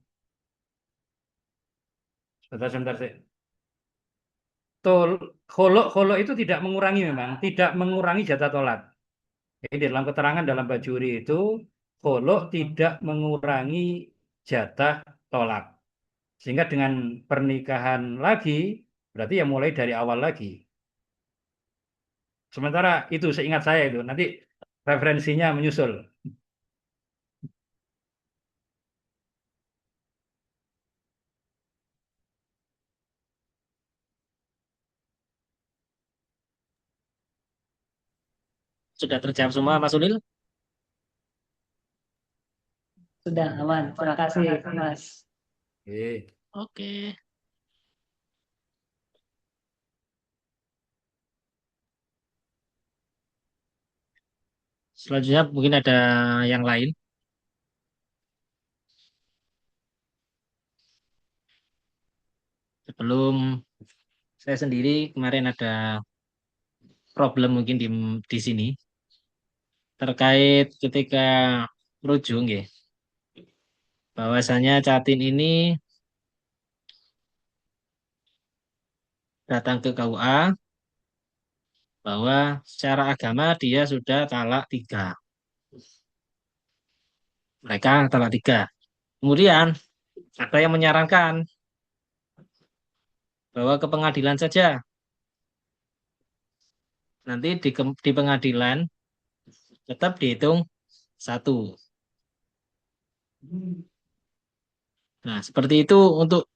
Sebentar, sebentar. Holo itu tidak mengurangi, memang tidak mengurangi jatah tolak. Jadi dalam keterangan dalam bajuri itu, holo tidak mengurangi jatah tolak. Sehingga dengan pernikahan lagi, berarti ya mulai dari awal lagi. Sementara itu seingat saya itu, nanti referensinya menyusul. Sudah terjawab semua, Mas Ulil? Sudah aman. Terima kasih, Mas. Oke. Oke. Selanjutnya mungkin ada yang lain. sebelum saya sendiri kemarin ada problem mungkin di sini terkait ketika rujuk nggih. Bahwasanya Catin ini datang ke KUA bahwa secara agama dia sudah talak 3. Mereka talak 3. Kemudian ada yang menyarankan bahwa ke pengadilan saja. Nanti di pengadilan tetap dihitung 1. Nah, seperti itu untuk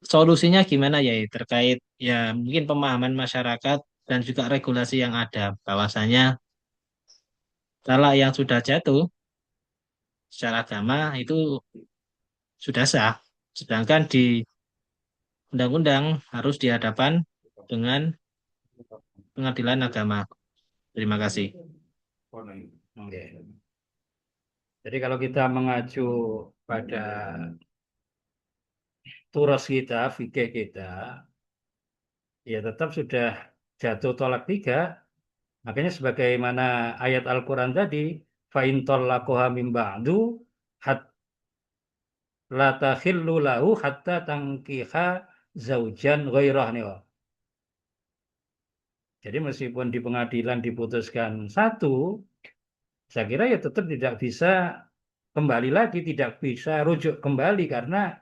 solusinya gimana ya terkait ya mungkin pemahaman masyarakat dan juga regulasi yang ada bahwasanya talak yang sudah jatuh secara agama itu sudah sah. Sedangkan di undang-undang harus dihadapan dengan pengadilan agama. Terima kasih. Oke. Jadi kalau kita mengacu pada turas kita, fikih kita, ya tetap sudah jatuh tolak 3. Makanya sebagaimana ayat Al-Quran tadi, fa'in tollaquha min ba'du hat la takhillu lahu hatta tankiha zaujan ghairah nih. Wak. Jadi meskipun di pengadilan diputuskan 1, saya kira ya tetap tidak bisa kembali lagi, tidak bisa rujuk kembali karena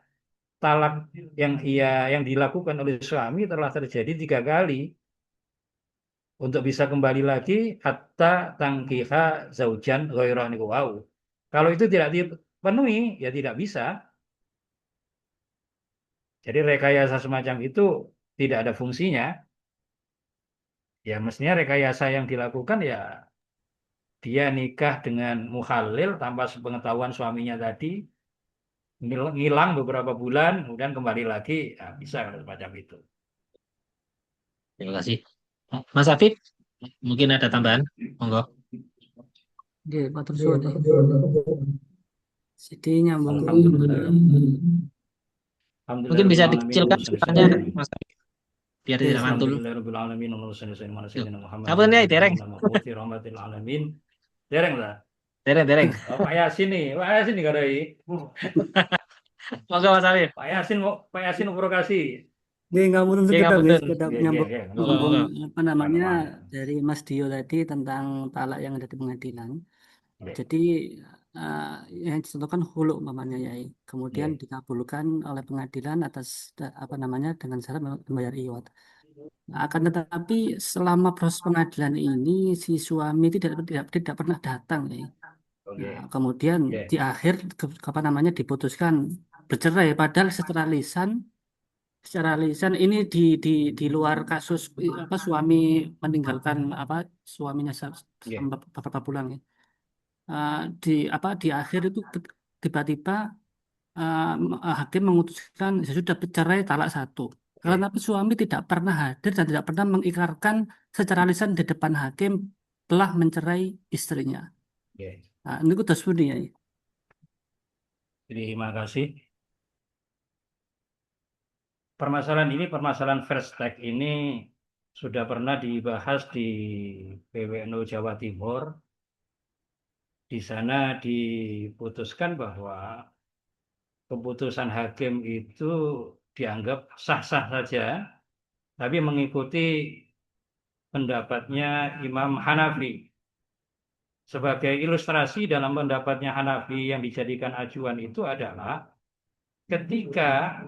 talak yang dilakukan oleh suami telah terjadi 3 kali. Untuk bisa kembali lagi hatta tangkiha zaujan ghairah niku wau. Kalau itu tidak dipenuhi ya tidak bisa. Jadi rekayasa semacam itu tidak ada fungsinya. Ya mestinya rekayasa yang dilakukan ya dia nikah dengan muhalil tanpa sepengetahuan suaminya tadi, ngilang beberapa bulan, kemudian kembali lagi, ya bisa kalau semacam itu. Terima kasih. Mas Afid, mungkin ada tambahan? Monggo. Oke, matur suwun. Jadi nyambung. Alhamdulillah. Mungkin bisa Alhamdulillah. dikecilkan suaranya, Mas Afid, biar Oke, tidak mantul. Alhamdulillahirabbil alamin wa sallallahu alaihi Yuk. wasallam Muhammad Apa nih, dereng? rahmatil alamin. Dereng lah. Dereng, dereng. Oh, Pak Yasin nih, Pak Yasin nih kadai. Monggo Mas Afid. Pak Yasin mau provokasi. Oke, nggak mungkin Oke, sekedar ngapunten. Oke, oke, nyambung oke. Monggo, monggo. apa namanya Paham. dari Mas Dio tadi tentang talak yang ada di pengadilan. Oke. Jadi yang dicontohkan hulu umpamanya ya, kemudian Oke. dikabulkan oleh pengadilan atas apa namanya dengan syarat membayar iwat. Nah, akan tetapi selama proses pengadilan ini si suami tidak pernah datang ya. Oke. Nah, kemudian Oke. di akhir apa namanya diputuskan bercerai padahal secara lisan ini di luar kasus apa suami meninggalkan apa suaminya Oke. beberapa bulan ya. Di apa di akhir itu tiba-tiba hakim memutuskan ya sudah bercerai talak 1. Karena Oke. tapi suami tidak pernah hadir dan tidak pernah mengikrarkan secara lisan di depan hakim telah mencerai istrinya. Oke. Nah, ini kudu sepundi ya. Terima kasih. Permasalahan first take ini sudah pernah dibahas di PWNU Jawa Timur. Di sana diputuskan bahwa keputusan hakim itu dianggap sah-sah saja, tapi mengikuti pendapatnya Imam Hanafi. Sebagai ilustrasi dalam pendapatnya Hanafi yang dijadikan acuan itu adalah ketika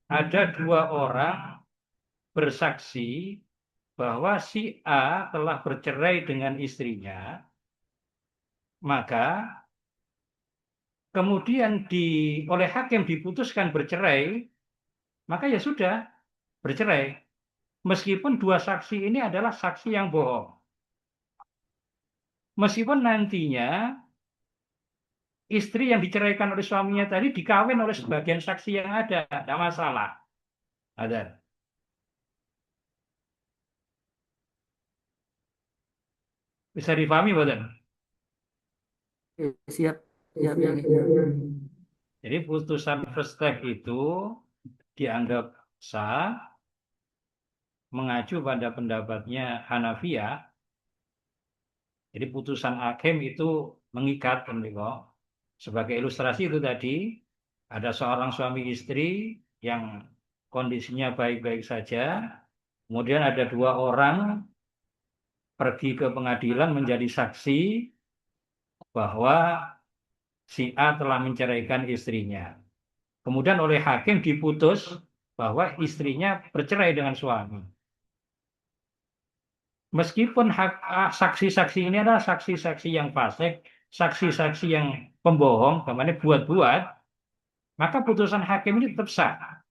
ada 2 orang bersaksi bahwa si A telah bercerai dengan istrinya, maka kemudian oleh hakim diputuskan bercerai, maka ya sudah bercerai. Meskipun 2 saksi ini adalah saksi yang bohong. Meskipun nantinya istri yang diceraikan oleh suaminya tadi dikawin oleh sebagian saksi yang ada, tidak masalah. Ada. Bisa dipahami, Badan? Oke, siap, siap ya. Jadi putusan first take itu dianggap sah, mengacu pada pendapatnya Hanafiyah. Jadi putusan hakim itu mengikat, Enrico. Sebagai ilustrasi itu tadi, ada seorang suami istri yang kondisinya baik-baik saja, kemudian ada dua orang pergi ke pengadilan menjadi saksi bahwa si A telah menceraikan istrinya. Kemudian oleh hakim diputus bahwa istrinya bercerai dengan suami. Meskipun saksi-saksi ini adalah saksi-saksi yang fasik, saksi-saksi yang pembohong, namanya buat-buat, maka putusan hakim ini tetap sah.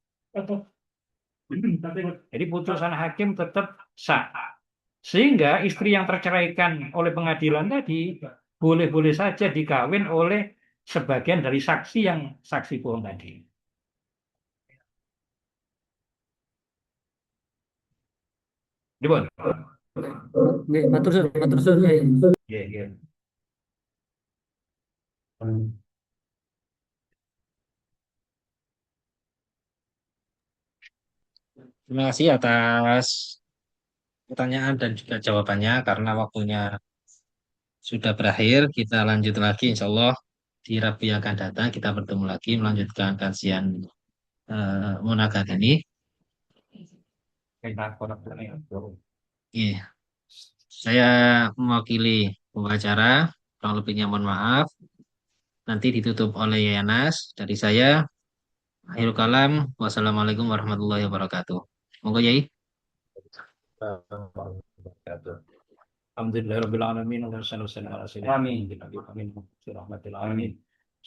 Jadi putusan hakim tetap sah. Sehingga istri yang terceraikan oleh pengadilan tadi boleh-boleh saja dikawin oleh sebagian dari saksi yang saksi bohong tadi. Dibon. Nggih, matur suwun Kyai. Ya, ya. Terima kasih atas pertanyaan dan juga jawabannya. Karena waktunya sudah berakhir, kita lanjut lagi. Insya Allah di Rabu yang akan datang kita bertemu lagi melanjutkan kajian Munakat ini. Iya, saya mewakili pembicara. Kurang lebihnya mohon maaf. Nanti ditutup oleh Yayanas. Dari saya, akhirul kalam. Wassalamualaikum warahmatullahi wabarakatuh. Monggo Yai. Alhamdulillahirabbil alamin wa sallallahu ala sayyidina amin rahmatil alamin.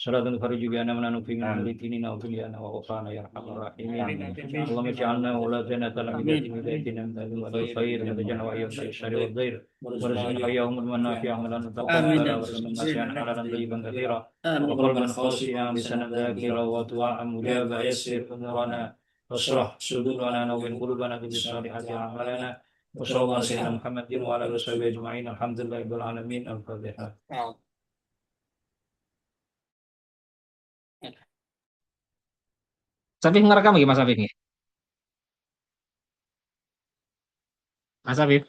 Salatu fariju bi anna nanufi min al-dinina wa dunyana wa ukhana ya arhamar rahimin. Allahumma ij'alna wa la tanatala min hidayatina min al-khair wa tajana wa ayyuha syari wa dhair. Wa rizqna ayyuhum al-nafi'a wa lan taqabbala wa nasi'an halalan tayyiban katsira. Wa qalban khashi'an lisanan dhakira wa du'a'an mujaba yassir umurana washrah sudurana nawwir qulubana bi salihati a'malana. Wassallallahu ala sayyidina Muhammadin wa ala alihi washabihi ajma'in. Alhamdulillahirabbil alamin. Al-Fatihah. Sabih ngerekam lagi Mas Sabih nih. Mas Sabih.